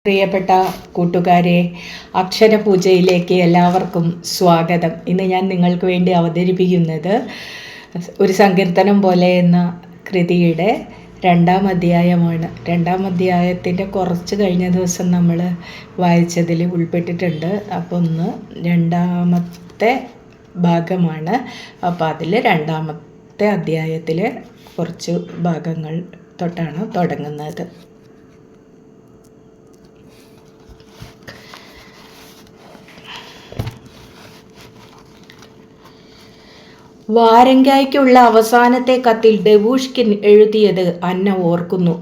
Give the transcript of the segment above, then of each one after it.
പ്രിയപ്പെട്ട കൂട്ടുകാരെ, അക്ഷരപൂജയിലേക്ക് എല്ലാവർക്കും സ്വാഗതം. ഇന്ന് ഞാൻ നിങ്ങൾക്ക് വേണ്ടി അവതരിപ്പിക്കുന്നത് ഒരു സങ്കീർത്തനം പോലെ എന്ന കൃതിയുടെ 2-ാം അധ്യായമാണ്. 2-ാം അധ്യായത്തിൻ്റെ കുറച്ച് കഴിഞ്ഞ ദിവസം നമ്മൾ വായിച്ചതിൽ ഉൾപ്പെട്ടിട്ടുണ്ട്. അപ്പോൾ ഒന്ന് 2-ാമത്തെ ഭാഗമാണ്. അപ്പോൾ അതിൽ 2-ാമത്തെ അധ്യായത്തിലെ കുറച്ച് ഭാഗങ്ങൾ തൊട്ടാണ് തുടങ്ങുന്നത്. വാരങ്കായ്ക്കുള്ള അവസാനത്തെ കത്തിൽ ഡെവൂഷ്കിൻ എഴുതിയത് അന്ന ഓർക്കുന്നു.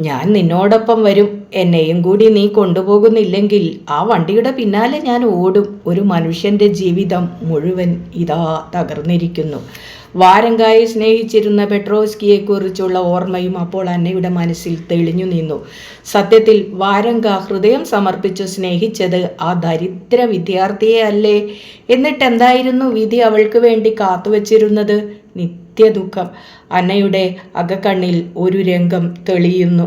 ഞാൻ നിന്നോടൊപ്പം വരും, എന്നെയും കൂടി നീ കൊണ്ടുപോകുന്നില്ലെങ്കിൽ ആ വണ്ടിയുടെ പിന്നാലെ ഞാൻ ഓടും. ഒരു മനുഷ്യൻ്റെ ജീവിതം മുഴുവൻ ഇതാ തകർന്നിരിക്കുന്നു. വാരങ്കായെ സ്നേഹിച്ചിരുന്ന പെട്രോസ്കിയെക്കുറിച്ചുള്ള ഓർമ്മയും അപ്പോൾ അന്നയുടെ മനസ്സിൽ തെളിഞ്ഞു നിന്നു. സത്യത്തിൽ വാരങ്ക ഹൃദയം സമർപ്പിച്ചു സ്നേഹിച്ചത് ആ ദരിദ്ര വിദ്യാർത്ഥിയെ അല്ലേ? എന്നിട്ടെന്തായിരുന്നു വിധി അവൾക്ക് വേണ്ടി കാത്തുവച്ചിരുന്നത്? നിത്യദുഃഖം. അന്നയുടെ അകക്കണ്ണിൽ ഒരു രംഗം തെളിയുന്നു.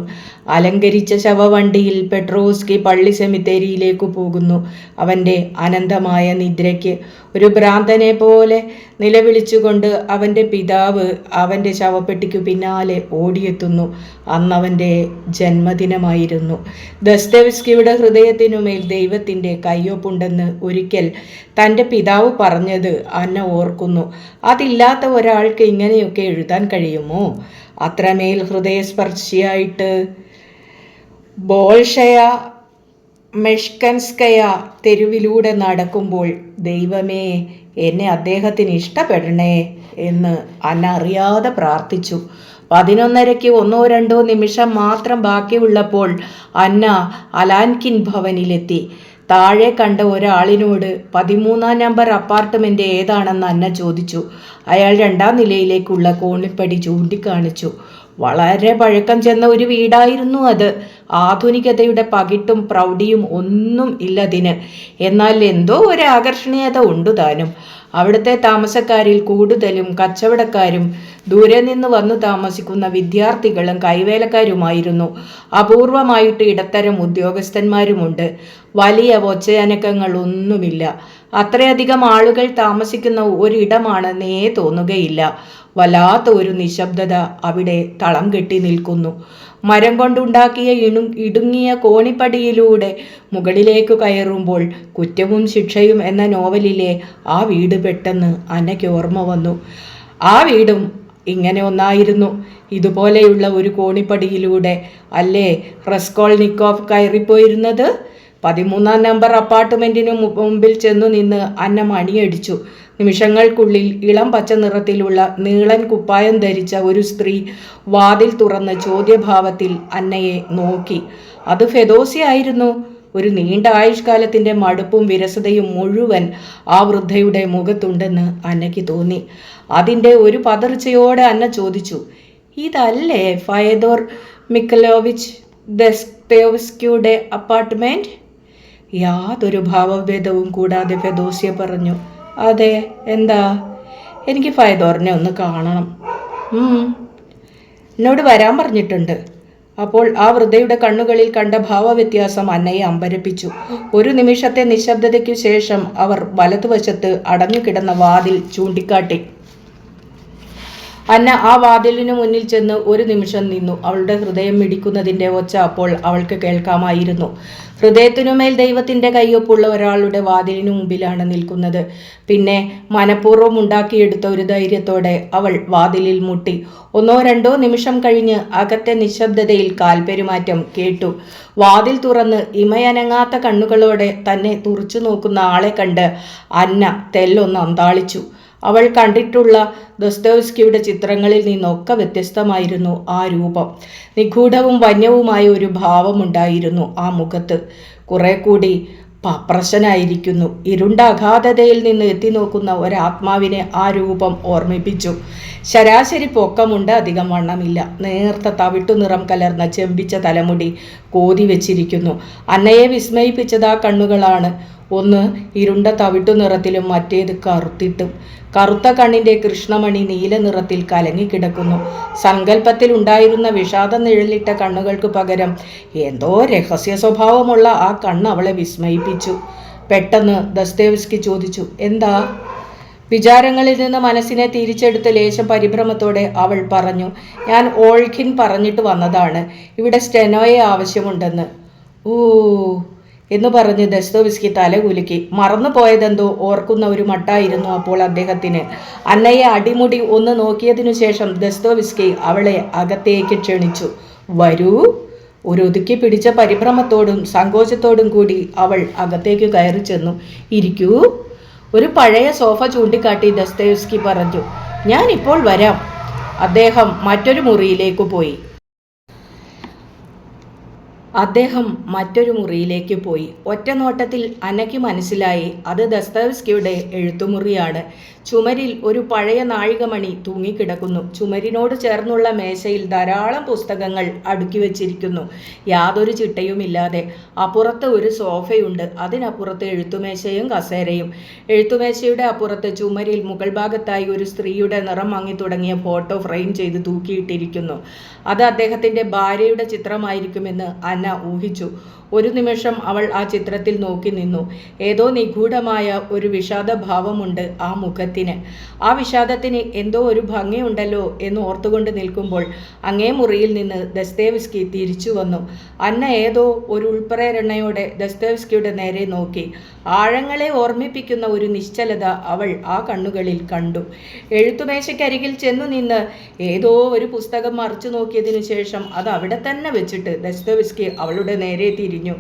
അലങ്കരിച്ച ശവവണ്ടിയിൽ പെട്രോസ്കി പള്ളി സെമിത്തേരിയിലേക്ക് പോകുന്നു. അവൻ്റെ അനന്തമായ നിദ്രയ്ക്ക് ഒരു ഭ്രാന്തനെ പോലെ നിലവിളിച്ചുകൊണ്ട് അവൻ്റെ പിതാവ് അവൻ്റെ ശവപ്പെട്ടിക്കു പിന്നാലെ ഓടിയെത്തുന്നു. അന്നവൻ്റെ ജന്മദിനമായിരുന്നു. ദസ്തേവ്സ്കിയുടെ ഹൃദയത്തിനുമേൽ ദൈവത്തിൻ്റെ കയ്യൊപ്പുണ്ടെന്ന് ഒരിക്കൽ തൻ്റെ പിതാവ് പറഞ്ഞത് അന്ന ഓർക്കുന്നു. അതില്ലാത്ത ഒരാൾക്ക് ഇങ്ങനെയൊക്കെ എഴുതാൻ കഴിയുമോ? അത്രമേൽ ഹൃദയസ്പർശിയായിട്ട് ബോൾഷയ മെഷ്കൻസ്കയ തെരുവിലൂടെ നടക്കുമ്പോൾ ദൈവമേ, എന്നെ അദ്ദേഹത്തിന് ഇഷ്ടപ്പെടണേ എന്ന് അന്ന അറിയാതെ പ്രാർത്ഥിച്ചു. 11:30-ക്ക് 1-2 നിമിഷം മാത്രം ബാക്കിയുള്ളപ്പോൾ അന്ന അലാൻകിൻ ഭവനിലെത്തി. താഴെ കണ്ട ഒരാളിനോട് 13-ാം നമ്പർ അപ്പാർട്ട്മെൻറ്റ് ഏതാണെന്ന് അന്ന ചോദിച്ചു. അയാൾ 2-ാം നിലയിലേക്കുള്ള കോണിപ്പടി ചൂണ്ടിക്കാണിച്ചു. വളരെ പഴക്കം ചെന്ന ഒരു വീടായിരുന്നു അത്. ആധുനികതയുടെ പകിട്ടും പ്രൗഢിയും ഒന്നും ഇല്ലതിന്. എന്നാൽ എന്തോ ഒരു ആകർഷണീയത ഉണ്ട് താനും. അവിടുത്തെ താമസക്കാരിൽ കൂടുതലും കച്ചവടക്കാരും ദൂരെ നിന്ന് വന്നു താമസിക്കുന്ന വിദ്യാർത്ഥികളും കൈവേലക്കാരുമായിരുന്നു. അപൂർവമായിട്ട് ഇടത്തരം ഉദ്യോഗസ്ഥന്മാരുമുണ്ട്. വലിയ ഒച്ചയനക്കങ്ങളൊന്നുമില്ല. അത്രയധികം ആളുകൾ താമസിക്കുന്ന ഒരിടമാണെന്നേ തോന്നുകയില്ല. വല്ലാത്ത ഒരു നിശബ്ദത അവിടെ തളം കെട്ടി നിൽക്കുന്നു. മരം കൊണ്ടുണ്ടാക്കിയ ഇടുങ്ങിയ കോണിപ്പടിയിലൂടെ മുകളിലേക്ക് കയറുമ്പോൾ കുറ്റവും ശിക്ഷയും എന്ന നോവലിലെ ആ വീട് പെട്ടെന്ന് അന്നയ്ക്ക് ഓർമ്മ വന്നു. ആ വീടും ഇങ്ങനെ ഒന്നായിരുന്നു. ഇതുപോലെയുള്ള ഒരു കോണിപ്പടിയിലൂടെ അല്ലേ റസ്കോൾനിക്കോവ് കയറിപ്പോയിരുന്നത്? 13-ാം നമ്പർ അപ്പാർട്ട്മെൻറ്റിനു മുമ്പിൽ ചെന്നു നിന്ന് അന്ന മണിയടിച്ചു. നിമിഷങ്ങൾക്കുള്ളിൽ ഇളം പച്ച നിറത്തിലുള്ള നീളൻ കുപ്പായം ധരിച്ച ഒരു സ്ത്രീ വാതിൽ തുറന്ന് ചോദ്യഭാവത്തിൽ അന്നയെ നോക്കി. അത് ഫെദോസിയായിരുന്നു. ഒരു നീണ്ട ആയുഷ്കാലത്തിൻ്റെ മടുപ്പും വിരസതയും മുഴുവൻ ആ വൃദ്ധയുടെ മുഖത്തുണ്ടെന്ന് അന്നയ്ക്ക് തോന്നി. അതിൻ്റെ ഒരു പതർച്ചയോടെ അന്ന ചോദിച്ചു, ഇതല്ലേ ഫയദോർ മിഖലോവിച്ച് ദസ്തേവ്സ്കിയുടെ അപ്പാർട്ട്മെൻറ്റ്? യാതൊരു ഭാവഭേദവും കൂടാതെ ഫെദോസിയ പറഞ്ഞു, അതെ. എന്താ? എനിക്ക് ഫയദോറിനെ ഒന്ന് കാണണം. എന്നോട് വരാൻ പറഞ്ഞിട്ടുണ്ട്. അപ്പോൾ ആ വൃദ്ധയുടെ കണ്ണുകളിൽ കണ്ട ഭാവവ്യത്യാസം അന്നയെ അമ്പരപ്പിച്ചു. ഒരു നിമിഷത്തെ നിശബ്ദതയ്ക്കു ശേഷം അവർ വലതുവശത്ത് അടഞ്ഞുകിടന്ന വാതിൽ ചൂണ്ടിക്കാട്ടി. അന്ന ആ വാതിലിനു മുന്നിൽ ചെന്ന് ഒരു നിമിഷം നിന്നു. അവളുടെ ഹൃദയം മിടിക്കുന്നതിൻ്റെ ഒച്ച അപ്പോൾ അവൾക്ക് കേൾക്കാമായിരുന്നു. ഹൃദയത്തിനുമേൽ ദൈവത്തിൻ്റെ കയ്യൊപ്പുള്ള ഒരാളുടെ വാതിലിനു മുമ്പിലാണ് നിൽക്കുന്നത്. പിന്നെ മനഃപൂർവ്വം ഉണ്ടാക്കിയെടുത്ത ഒരു ധൈര്യത്തോടെ അവൾ വാതിലിൽ മുട്ടി. 1-2 നിമിഷം കഴിഞ്ഞ് അകത്തെ നിശബ്ദതയിൽ കാൽപെരുമാറ്റം കേട്ടു. വാതിൽ തുറന്ന് ഇമയനങ്ങാത്ത കണ്ണുകളോടെ തന്നെ തുറച്ചു നോക്കുന്ന ആളെ കണ്ട് അന്ന തെല്ലൊന്ന് അന്താളിച്ചു. അവൾ കണ്ടിട്ടുള്ള ദസ്തേവ്സ്കിയുടെ ചിത്രങ്ങളിൽ നിന്നൊക്കെ വ്യത്യസ്തമായിരുന്നു ആ രൂപം. നിഗൂഢവും വന്യവുമായ ഒരു ഭാവമുണ്ടായിരുന്നു ആ മുഖത്ത്. കുറെ കൂടി പപ്രശനായിരിക്കുന്നു. ഇരുണ്ട അഗാധതയിൽ നിന്ന് എത്തി നോക്കുന്ന ഒരാത്മാവിനെ ആ രൂപം ഓർമ്മിപ്പിച്ചു. ശരാശരി പൊക്കമുണ്ട്, അധികം വണ്ണമില്ല. നേർത്ത തവിട്ടു നിറം കലർന്ന ചെമ്പിച്ച തലമുടി കോതി വെച്ചിരിക്കുന്നു. അന്നയെ വിസ്മയിപ്പിച്ചത് ആ കണ്ണുകളാണ്. ഒന്ന് ഇരുണ്ട തവിട്ടു നിറത്തിലും മറ്റേത് കറുത്തിട്ടും. കറുത്ത കണ്ണിൻ്റെ കൃഷ്ണമണി നീല നിറത്തിൽ കലങ്ങിക്കിടക്കുന്നു. സങ്കല്പത്തിൽ ഉണ്ടായിരുന്ന വിഷാദ നിഴലിട്ട കണ്ണുകൾക്ക് പകരം എന്തോ രഹസ്യ സ്വഭാവമുള്ള ആ കണ്ണ് അവളെ വിസ്മയിപ്പിച്ചു. പെട്ടെന്ന് ദസ്തേവ്സ്കി ചോദിച്ചു, എന്താ? വിചാരങ്ങളിൽ നിന്ന് മനസ്സിനെ തിരിച്ചെടുത്ത് ലേശം പരിഭ്രമത്തോടെ അവൾ പറഞ്ഞു, ഞാൻ ഓൾഖിൻ പറഞ്ഞിട്ട് വന്നതാണ്. ഇവിടെ സ്റ്റെനോയെ ആവശ്യമുണ്ടെന്ന്. ഓ എന്ന് പറഞ്ഞ് ദസ്തോവ്സ്കി തലകുലുക്കി. മറന്നു പോയതെന്തോ ഓർക്കുന്ന ഒരു മട്ടായിരുന്നു അപ്പോൾ അദ്ദേഹത്തിന്. അന്നയെ അടിമുടി ഒന്ന് നോക്കിയതിനു ശേഷം ദസ്തോവ്സ്കി അവളെ അകത്തേക്ക് ക്ഷണിച്ചു. വരൂ. ഒരു ഒതുക്കി പിടിച്ച പരിഭ്രമത്തോടും സങ്കോചത്തോടും കൂടി അവൾ അകത്തേക്ക് കയറി ചെന്നു. ഇരിക്കൂ. ഒരു പഴയ സോഫ ചൂണ്ടിക്കാട്ടി ദസ്തോവ്സ്കി പറഞ്ഞു. ഞാൻ ഇപ്പോൾ വരാം. അദ്ദേഹം മറ്റൊരു മുറിയിലേക്ക് പോയി. ഒറ്റ നോട്ടത്തിൽ അന്നയ്ക്ക് മനസ്സിലായി അത് ദസ്തോവ്സ്കിയുടെ എഴുത്തുമുറിയാണ്. ചുമരിൽ ഒരു പഴയ നാഴികമണി തൂങ്ങിക്കിടക്കുന്നു. ചുമരിനോട് ചേർന്നുള്ള മേശയിൽ ധാരാളം പുസ്തകങ്ങൾ അടുക്കി വച്ചിരിക്കുന്നു, യാതൊരു ചിട്ടയുമില്ലാതെ. അപ്പുറത്ത് ഒരു സോഫയുണ്ട്, അതിനപ്പുറത്ത് എഴുത്തുമേശയും കസേരയും. എഴുത്തുമേശയുടെ അപ്പുറത്ത് ചുമരിൽ മുകൾ ഭാഗത്തായി ഒരു സ്ത്രീയുടെ നിറം മങ്ങി തുടങ്ങിയ ഫോട്ടോ ഫ്രെയിം ചെയ്ത് തൂക്കിയിട്ടിരിക്കുന്നു. അത് അദ്ദേഹത്തിൻ്റെ ഭാര്യയുടെ ചിത്രമായിരിക്കുമെന്ന് അന്ന ഊഹിച്ചു. ഒരു നിമിഷം അവൾ ആ ചിത്രത്തിൽ നോക്കി നിന്നു. ഏതോ നിഗൂഢമായ ഒരു വിഷാദഭാവമുണ്ട് ആ മുഖത്തിന്. ആ വിഷാദത്തിന് എന്തോ ഒരു ഭംഗിയുണ്ടല്ലോ എന്ന് ഓർത്തുകൊണ്ട് നിൽക്കുമ്പോൾ അങ്ങേ മുറിയിൽ നിന്ന് ദസ്തേവ്സ്കി തിരിച്ചു വന്നു. അന്ന ഏതോ ഒരു ഉൾപ്രേരണയോടെ ദസ്തേവ്സ്കിയുടെ നേരെ നോക്കി. ആഴങ്ങളെ ഓർമ്മിപ്പിക്കുന്ന ഒരു നിശ്ചലത അവൾ ആ കണ്ണുകളിൽ കണ്ടു. എഴുത്തുമേശയ്ക്കരികിൽ ചെന്നു നിന്ന് ഏതോ ഒരു പുസ്തകം മറിച്ചു നോക്കിയതിനു ശേഷം അത് അവിടെ തന്നെ വെച്ചിട്ട് ദസ്തേവ്സ്കി അവളുടെ നേരെ തിരിഞ്ഞു.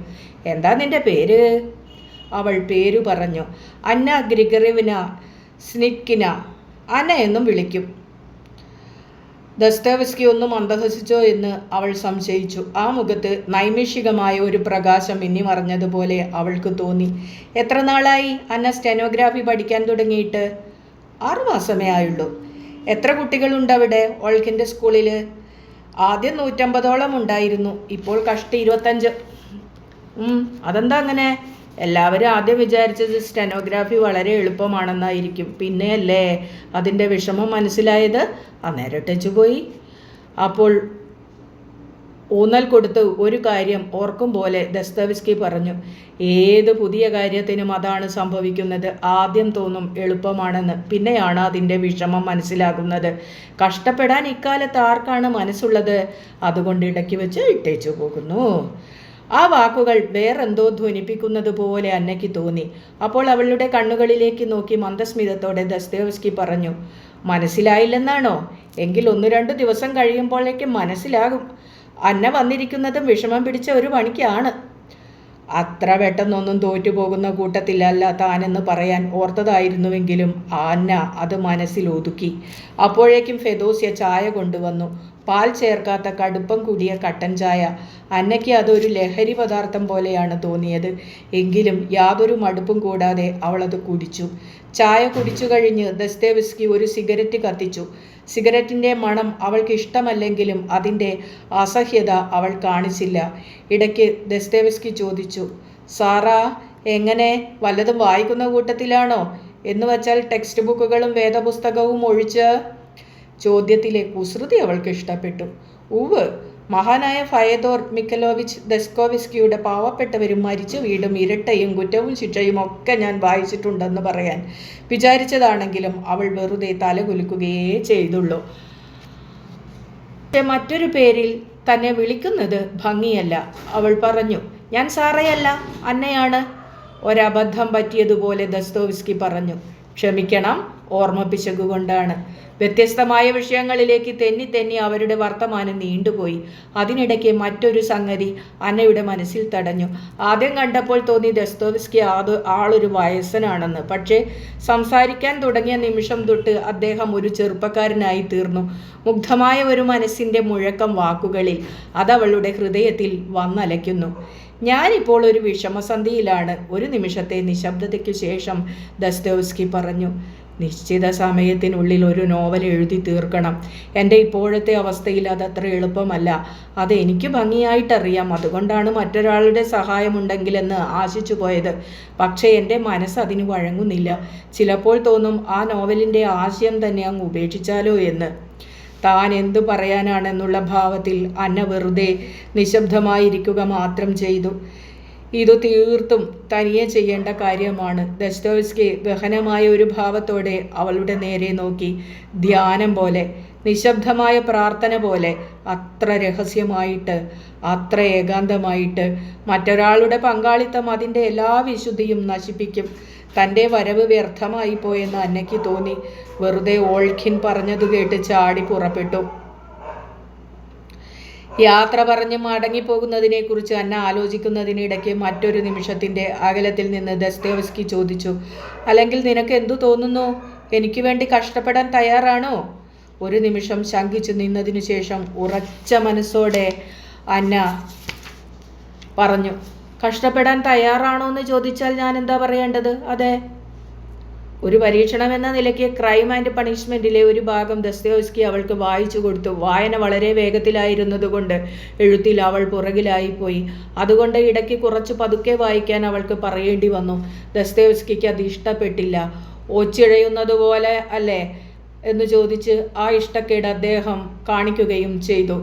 എന്താ നിന്റെ പേര്? അവൾ പേരു പറഞ്ഞു. അന്ന ഗ്രിഗറിവിന സ്നിറ്റ്കിന. അന്ന എന്നും വിളിക്കും. ദസ്തേവ്സ്കി ഒന്നും മന്ദഹസിച്ചോ എന്ന് അവൾ സംശയിച്ചു. ആ മുഖത്ത് നൈമിഷികമായ ഒരു പ്രകാശം മിന്നിമറഞ്ഞതുപോലെ അവൾക്ക് തോന്നി. എത്ര നാളായി അന്ന സ്റ്റെനോഗ്രാഫി പഠിക്കാൻ തുടങ്ങിയിട്ട്? 6 മാസമേ ആയുള്ളൂ. എത്ര കുട്ടികളുണ്ട് അവിടെ ഓൾഖിൻ്റെ സ്കൂളിൽ? ആദ്യം 150ഓളം ഉണ്ടായിരുന്നു, ഇപ്പോൾ കഷ്ടി 25. അതെന്താ അങ്ങനെ? എല്ലാവരും ആദ്യം വിചാരിച്ചത് സ്റ്റെനോഗ്രാഫി വളരെ എളുപ്പമാണെന്നായിരിക്കും. പിന്നെയല്ലേ അതിൻ്റെ വിഷമം മനസ്സിലായത്. അന്നേരം ടച്ചുപോയി. അപ്പോൾ ഊന്നൽ കൊടുത്ത് ഒരു കാര്യം ഓർക്കും പോലെ ദസ്തേവ്സ്കി പറഞ്ഞു. ഏത് പുതിയ കാര്യത്തിനും അതാണ് സംഭവിക്കുന്നത്. ആദ്യം തോന്നും എളുപ്പമാണെന്ന്, പിന്നെയാണ് അതിൻ്റെ വിഷമം മനസ്സിലാകുന്നത്. കഷ്ടപ്പെടാൻ ഇക്കാലത്ത് ആർക്കാണ് മനസ്സുള്ളത്? അതുകൊണ്ട് ഇടയ്ക്ക് വെച്ച് ഇട്ടേച്ചു പോകുന്നു. ആ വാക്കുകൾ വേറെന്തോ ധ്വനിപ്പിക്കുന്നത് പോലെ അന്നയ്ക്ക് തോന്നി. അപ്പോൾ അവളുടെ കണ്ണുകളിലേക്ക് നോക്കി മന്ദസ്മിതത്തോടെ ദസ്തേവ്സ്കി പറഞ്ഞു, മനസ്സിലായില്ലെന്നാണോ? എങ്കിൽ 1-2 ദിവസം കഴിയുമ്പോഴേക്കും മനസ്സിലാകും. അന്ന വന്നിരിക്കുന്നതും വിഷമം പിടിച്ച ഒരു പണിക്കാണ്. അത്ര പെട്ടെന്നൊന്നും തോറ്റുപോകുന്ന കൂട്ടത്തിലല്ല താനെന്ന് പറയാൻ ഓർത്തതായിരുന്നുവെങ്കിലും അന്ന അത് മനസ്സിൽ ഒതുക്കി. അപ്പോഴേക്കും ഫെദോസ്യ ചായ കൊണ്ടുവന്നു. പാൽ ചേർക്കാത്ത കടുപ്പം കൂടിയ കട്ടൻ ചായ. അന്നയ്ക്ക് അതൊരു ലഹരി പദാർത്ഥം പോലെയാണ് തോന്നിയത്. എങ്കിലും യാതൊരു മടുപ്പും കൂടാതെ അവളത് കുടിച്ചു. ചായ കുടിച്ചു കഴിഞ്ഞ് ദസ്തേവ്സ്കി ഒരു സിഗരറ്റ് കത്തിച്ചു. സിഗരറ്റിൻ്റെ മണം അവൾക്ക് ഇഷ്ടമല്ലെങ്കിലും അതിൻ്റെ അസഹ്യത അവൾ കാണിച്ചില്ല. ഇടയ്ക്ക് ദസ്തേവ്സ്കി ചോദിച്ചു, സാറാ എങ്ങനെ, വല്ലതും വായിക്കുന്ന കൂട്ടത്തിലാണോ? എന്നുവച്ചാൽ ടെക്സ്റ്റ് ബുക്കുകളും വേദപുസ്തകവും ഒഴിച്ച്? ചോദ്യത്തിലെ കുസൃതി അവൾക്ക് ഇഷ്ടപ്പെട്ടു. ഉവ്, മഹാനായ ഫയദോർ മിഖലോവിച്ച് ദസ്തേവ്സ്കിയുടെ പാവപ്പെട്ടവരും മരിച്ച വീടും ഇരട്ടയും കുറ്റവും ശിക്ഷയും ഒക്കെ ഞാൻ വായിച്ചിട്ടുണ്ടെന്ന് പറയാൻ വിചാരിച്ചതാണെങ്കിലും അവൾ വെറുതെ തലകുലുക്കുകയേ ചെയ്തുള്ളൂ. പക്ഷെ മറ്റൊരു പേരിൽ തന്നെ വിളിക്കുന്നത് ഭംഗിയല്ല. അവൾ പറഞ്ഞു, ഞാൻ സാറയല്ല, അന്നയാണ്. ഒരബദ്ധം പറ്റിയതുപോലെ ദസ്തേവ്സ്കി പറഞ്ഞു. ക്ഷമിക്കണം, ഓർമ്മപ്പിശകുകൊണ്ടാണ്. വ്യത്യസ്തമായ വിഷയങ്ങളിലേക്ക് തെന്നി അവരുടെ വർത്തമാനം നീണ്ടുപോയി. അതിനിടയ്ക്ക് മറ്റൊരു സംഗതി അന്നയുടെ മനസ്സിൽ തടഞ്ഞു. ആദ്യം കണ്ടപ്പോൾ തോന്നി ദസ്തേവ്സ്കി ആളൊരു വയസ്സനാണെന്ന്. പക്ഷേ സംസാരിക്കാൻ തുടങ്ങിയ നിമിഷം തൊട്ട് അദ്ദേഹം ഒരു ചെറുപ്പക്കാരനായി തീർന്നു. മുഗ്ധമായ ഒരു മനസ്സിൻ്റെ മുഴക്കം വാക്കുകളിൽ. അതവളുടെ ഹൃദയത്തിൽ വന്നലയ്ക്കുന്നു. ഞാനിപ്പോൾ ഒരു വിഷമസന്ധിയിലാണ്. ഒരു നിമിഷത്തെ നിശബ്ദതയ്ക്കു ശേഷം ദസ്തേവ്സ്കി പറഞ്ഞു. നിശ്ചിത സമയത്തിനുള്ളിൽ ഒരു നോവൽ എഴുതി തീർക്കണം. എൻ്റെ ഇപ്പോഴത്തെ അവസ്ഥയിൽ അതത്ര എളുപ്പമല്ല. അതെനിക്ക് ഭംഗിയായിട്ടറിയാം. അതുകൊണ്ടാണ് മറ്റൊരാളുടെ സഹായമുണ്ടെങ്കിലെന്ന് ആശിച്ചു പോയത്. പക്ഷേ എൻ്റെ മനസ്സ് അതിന് വഴങ്ങുന്നില്ല. ചിലപ്പോൾ തോന്നും ആ നോവലിൻ്റെ ആശയം തന്നെ അങ്ങ് ഉപേക്ഷിച്ചാലോ എന്ന്. താൻ എന്തു പറയാനാണെന്നുള്ള ഭാവത്തിൽ അന്ന വെറുതെ നിശബ്ദമായിരിക്കുക മാത്രം ചെയ്തു. ഇതു തീർത്തും തനിയെ ചെയ്യേണ്ട കാര്യമാണ്. ദസ്തോവ്സ്കി ഗഹനമായ ഒരു ഭാവത്തോടെ അവളുടെ നേരെ നോക്കി. ധ്യാനം പോലെ, നിശബ്ദമായ പ്രാർത്ഥന പോലെ, അത്ര രഹസ്യമായിട്ട്, അത്ര ഏകാന്തമായിട്ട്. മറ്റൊരാളുടെ പങ്കാളിത്തം അതിൻ്റെ എല്ലാ വിശുദ്ധിയും നശിപ്പിക്കും. തൻ്റെ വരവ് വ്യർത്ഥമായി പോയെന്ന് അന്നയ്ക്ക് തോന്നി. വെറുതെ ഓൾഖിൻ പറഞ്ഞതു കേട്ട് ചാടി പുറപ്പെട്ടു. യാത്ര പറഞ്ഞ് മടങ്ങിപ്പോകുന്നതിനെക്കുറിച്ച് അന്ന ആലോചിക്കുന്നതിനിടയ്ക്ക് മറ്റൊരു നിമിഷത്തിൻ്റെ അകലത്തിൽ നിന്ന് ദസ്തോവ്സ്കി ചോദിച്ചു, അല്ലെങ്കിൽ നിനക്ക് എന്തു തോന്നുന്നു? എനിക്ക് വേണ്ടി കഷ്ടപ്പെടാൻ തയ്യാറാണോ? ഒരു നിമിഷം ശങ്കിച്ചു നിന്നതിനു ശേഷം ഉറച്ച മനസ്സോടെ അന്ന പറഞ്ഞു, കഷ്ടപ്പെടാൻ തയ്യാറാണോ എന്ന് ചോദിച്ചാൽ ഞാൻ എന്താ പറയേണ്ടത്? അതെ. ഒരു പരീക്ഷണമെന്ന നിലയ്ക്ക് ക്രൈം ആൻഡ് പണിഷ്മെൻറ്റിലെ ഒരു ഭാഗം ദസ്തോവ്സ്കി അവൾക്ക് വായിച്ചു കൊടുത്തു. വായന വളരെ വേഗത്തിലായിരുന്നതുകൊണ്ട് എഴുത്തിൽ അവൾ പുറകിലായിപ്പോയി. അതുകൊണ്ട് ഇടയ്ക്ക് കുറച്ച് പതുക്കെ വായിക്കാൻ അവൾക്ക് പറയേണ്ടി വന്നു. ദസ്തോവ്സ്കിക്ക് അത് ഇഷ്ടപ്പെട്ടില്ല. ഒച്ചിഴയുന്നതുപോലെ അല്ലേ എന്ന് ചോദിച്ച് ആ ഇഷ്ടക്കേട് അദ്ദേഹം കാണിക്കുകയും ചെയ്തു.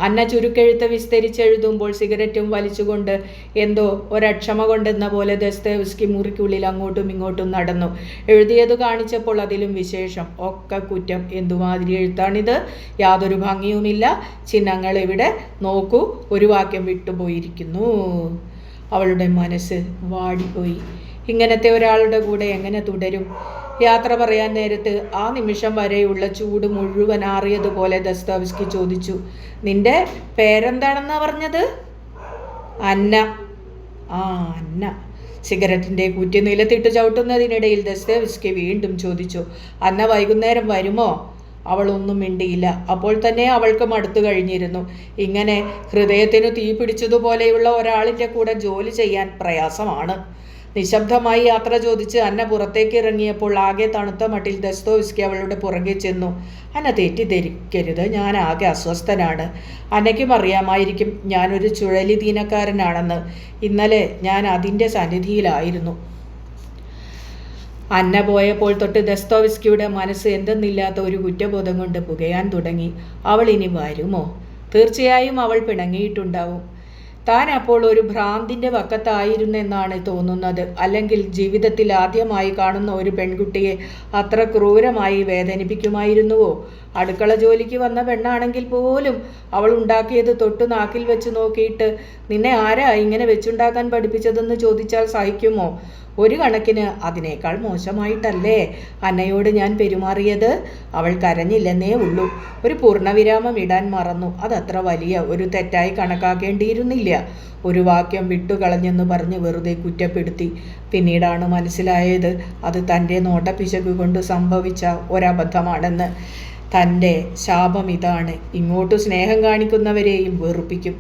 അന്ന ചുരുക്കെഴുത്ത് വിസ്തരിച്ചെഴുതുമ്പോൾ സിഗരറ്റും വലിച്ചുകൊണ്ട് എന്തോ ഒരക്ഷമ കൊണ്ടെന്ന പോലെ ദസ്തോവ്സ്കി മുറിക്കുള്ളിൽ അങ്ങോട്ടും ഇങ്ങോട്ടും നടന്നു. എഴുതിയത് കാണിച്ചപ്പോൾ അതിലും വിശേഷം. ഒക്കെ കുറ്റം. എന്തുമാതിരി എഴുത്താണിത്? യാതൊരു ഭംഗിയുമില്ല. ചിഹ്നങ്ങൾ എവിടെ? നോക്കൂ, ഒരു വാക്യം വിട്ടുപോയിരിക്കുന്നു. അവളുടെ മനസ്സ് വാടിപ്പോയി. ഇങ്ങനത്തെ ഒരാളുടെ കൂടെ എങ്ങനെ തുടരും? യാത്ര പറയാൻ നേരത്ത് ആ നിമിഷം വരെയുള്ള ചൂട് മുഴുവൻ ആറിയതുപോലെ ദസ്തോവ്സ്കി ചോദിച്ചു, നിന്റെ പേരെന്താണെന്നാ പറഞ്ഞത്? അന്ന. ആ, അന്ന. സിഗരറ്റിൻ്റെ കുറ്റി നിലത്തിട്ട് ചവിട്ടുന്നതിനിടയിൽ ദസ്തോവ്സ്കി വീണ്ടും ചോദിച്ചു, അന്ന വൈകുന്നേരം വരുമോ? അവളൊന്നും മിണ്ടിയില്ല. അപ്പോൾ തന്നെ അവൾക്ക് മടുത്തു കഴിഞ്ഞിരുന്നു. ഇങ്ങനെ ഹൃദയത്തിനു തീ പിടിച്ചതുപോലെയുള്ള ഒരാളിൻ്റെ കൂടെ ജോലി ചെയ്യാൻ പ്രയാസമാണ്. നിശബ്ദമായി യാത്ര ചോദിച്ച് അന്ന പുറത്തേക്ക് ഇറങ്ങിയപ്പോൾ ആകെ തണുത്ത മട്ടിൽ ദസ്തോവ്സ്കി അവളുടെ പുറകെ ചെന്നു. അന്ന തെറ്റിദ്ധരിക്കരുത്, ഞാൻ ആകെ അസ്വസ്ഥനാണ്. അന്നയ്ക്കും അറിയാമായിരിക്കും ഞാനൊരു ചുഴലി ദീനക്കാരനാണെന്ന്. ഇന്നലെ ഞാൻ അതിൻ്റെ സന്നിധിയിലായിരുന്നു. അന്ന പോയപ്പോൾ തൊട്ട് ദസ്തോവ്സ്കിയുടെ മനസ്സ് എന്തെന്നില്ലാത്ത ഒരു കുറ്റബോധം കൊണ്ട് പുകയാൻ തുടങ്ങി. അവൾ ഇനി വരുമോ? തീർച്ചയായും അവൾ പിണങ്ങിയിട്ടുണ്ടാവും. താൻ അപ്പോൾ ഒരു ഭ്രാന്തിൻ്റെ വക്കത്തായിരുന്നെന്നാണ് തോന്നുന്നത്. അല്ലെങ്കിൽ ജീവിതത്തിൽ ആദ്യമായി കാണുന്ന ഒരു പെൺകുട്ടിയെ അത്ര ക്രൂരമായി വേദനിപ്പിക്കുമായിരുന്നുവോ? അടുക്കള ജോലിക്ക് വന്ന പെണ്ണാണെങ്കിൽ പോലും അവൾ ഉണ്ടാക്കിയത് തൊട്ട് നാക്കിൽ വെച്ച് നോക്കിയിട്ട് നിന്നെ ആരാ ഇങ്ങനെ വെച്ചുണ്ടാക്കാൻ പഠിപ്പിച്ചതെന്ന് ചോദിച്ചാൽ സഹിക്കുമോ? ഒരു കണക്കിന് അതിനേക്കാൾ മോശമായിട്ടല്ലേ അന്നയോട് ഞാൻ പെരുമാറിയത്? അവൾ കരഞ്ഞില്ലെന്നേ ഉള്ളൂ. ഒരു പൂർണ്ണവിരാമം ഇടാൻ മറന്നു. അതത്ര വലിയ ഒരു തെറ്റായി കണക്കാക്കേണ്ടിയിരുന്നില്ല. ഒരു വാക്യം വിട്ടുകളഞ്ഞെന്ന് പറഞ്ഞ് വെറുതെ കുറ്റപ്പെടുത്തി. പിന്നീടാണ് മനസ്സിലായത് അത് തൻ്റെ നോട്ടപ്പിശക് കൊണ്ട് സംഭവിച്ച ഒരബദ്ധമാണെന്ന്. തൻ്റെ ശാപം ഇതാണ്, ഇങ്ങോട്ട് സ്നേഹം കാണിക്കുന്നവരെയും വെറുപ്പിക്കും.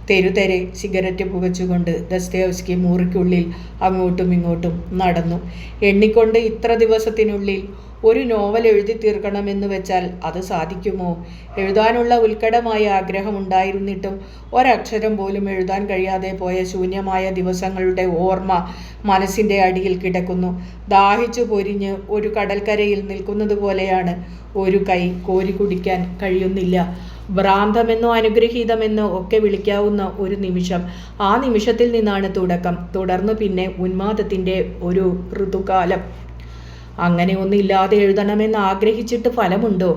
തെരുതെരെ സിഗരറ്റ് പുകച്ചുകൊണ്ട് ദസ്തോവ്സ്കി മുറിക്കുള്ളിൽ അങ്ങോട്ടും ഇങ്ങോട്ടും നടന്നു. എണ്ണിക്കൊണ്ട് ഇത്ര ദിവസത്തിനുള്ളിൽ ഒരു നോവൽ എഴുതി തീർക്കണമെന്ന് വെച്ചാൽ അത് സാധിക്കുമോ? എഴുതാനുള്ള ഉത്കടമായ ആഗ്രഹമുണ്ടായിരുന്നിട്ടും ഒരക്ഷരം പോലും എഴുതാൻ കഴിയാതെ പോയ ശൂന്യമായ ദിവസങ്ങളുടെ ഓർമ്മ മനസ്സിൻ്റെ അടിയിൽ കിടക്കുന്നു. ദാഹിച്ചു പൊരിഞ്ഞ് ഒരു കടൽക്കരയിൽ നിൽക്കുന്നത് പോലെയാണ്. ഒരു കൈ കോരി കുടിക്കാൻ കഴിയുന്നില്ല. ഭ്രാന്തമെന്നോ അനുഗ്രഹീതമെന്നോ ഒക്കെ വിളിക്കാവുന്ന ഒരു നിമിഷം. ആ നിമിഷത്തിൽ നിന്നാണ് തുടക്കം. തുടർന്ന് പിന്നെ ഉന്മാദത്തിൻ്റെ ഒരു ഋതുകാലം. അങ്ങനെ ഒന്നില്ലാതെ എഴുതണമെന്ന് ആഗ്രഹിച്ചിട്ട് ഫലമുണ്ടോ?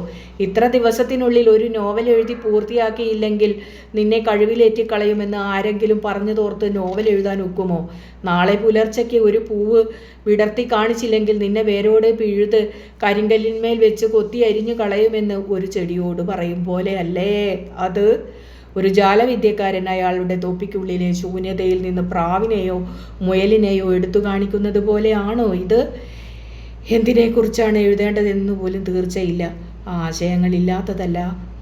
ഇത്ര ദിവസത്തിനുള്ളിൽ ഒരു നോവൽ എഴുതി പൂർത്തിയാക്കിയില്ലെങ്കിൽ നിന്നെ കഴിവിലേറ്റിക്കളയുമെന്ന് ആരെങ്കിലും പറഞ്ഞു തോർത്ത് നോവൽ എഴുതാൻ ഒക്കുമോ? നാളെ പുലർച്ചയ്ക്ക് ഒരു പൂവ് വിടർത്തി കാണിച്ചില്ലെങ്കിൽ നിന്നെ വേരോടെ പിഴുത് കരിങ്കല്ലിന്മേൽ വെച്ച് കൊത്തി അരിഞ്ഞു കളയുമെന്ന് ഒരു ചെടിയോട് പറയും പോലെ അല്ലേ അത്? ഒരു ജാലവിദ്യക്കാരൻ അയാളുടെ തൊപ്പിക്കുള്ളിലെ ശൂന്യതയിൽ നിന്ന് പ്രാവിനെയോ മുയലിനെയോ എടുത്തു കാണിക്കുന്നത് പോലെയാണോ ഇത്? എന്തിനെക്കുറിച്ചാണ് എഴുതേണ്ടതെന്ന് പോലും തീർച്ചയില്ല. ആശയങ്ങളില്ലാത്തതല്ല,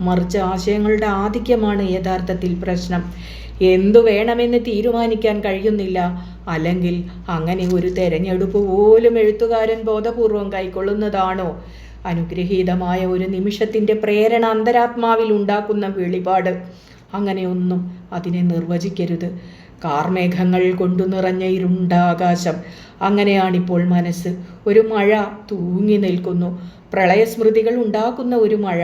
മറിച്ച് ആശയങ്ങളുടെ ആധിക്യമാണ് യഥാർത്ഥത്തിൽ പ്രശ്നം. എന്തു വേണമെന്ന് തീരുമാനിക്കാൻ കഴിയുന്നില്ല. അല്ലെങ്കിൽ അങ്ങനെ ഒരു തെരഞ്ഞെടുപ്പ് പോലും എഴുത്തുകാരൻ ബോധപൂർവം കൈക്കൊള്ളുന്നതാണോ? അനുഗ്രഹീതമായ ഒരു നിമിഷത്തിൻ്റെ പ്രേരണ അന്തരാത്മാവിൽ ഉണ്ടാക്കുന്ന വെളിപാട്. അങ്ങനെയൊന്നും അതിനെ നിർവചിക്കരുത്. കാർമേഘങ്ങൾ കൊണ്ടു നിറഞ്ഞ ഇരുണ്ട ആകാശം. അങ്ങനെയാണിപ്പോൾ മനസ്സ്. ഒരു മഴ തൂങ്ങി നിൽക്കുന്നു. പ്രളയസ്മൃതികൾ ഉണ്ടാക്കുന്ന ഒരു മഴ.